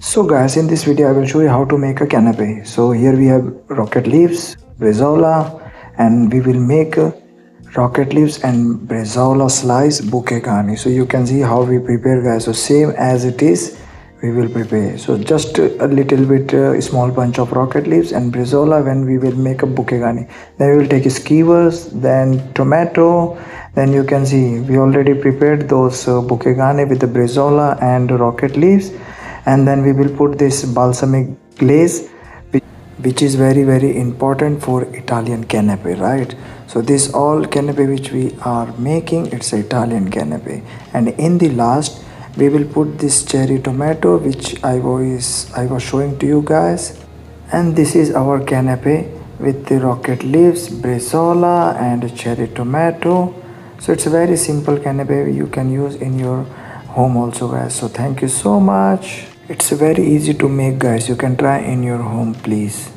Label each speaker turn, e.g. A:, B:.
A: So guys, in this video I will show you how to make a canapé. So here we have rocket leaves, brezola, and we will make rocket leaves and brezola slice bouquet garni. So you can see how we prepare guys. So same as it is we will prepare. So just a little bit small bunch of rocket leaves and brezola when we will make a bouquet garni. Then we will take skewers, then tomato. Then you can see we already prepared those bouquet garni with the brezola and rocket leaves, and then we will put this balsamic glaze, which is very important for Italian canapé, right? So this all canapé which we are making, it's Italian canapé. And in the last we will put this cherry tomato which I was showing to you guys. And this is our canapé with the rocket leaves, brezola and cherry tomato. So it's a very simple canapé you can use in your home also guys. So thank you so much. It's very easy to make guys. You can try in your home please.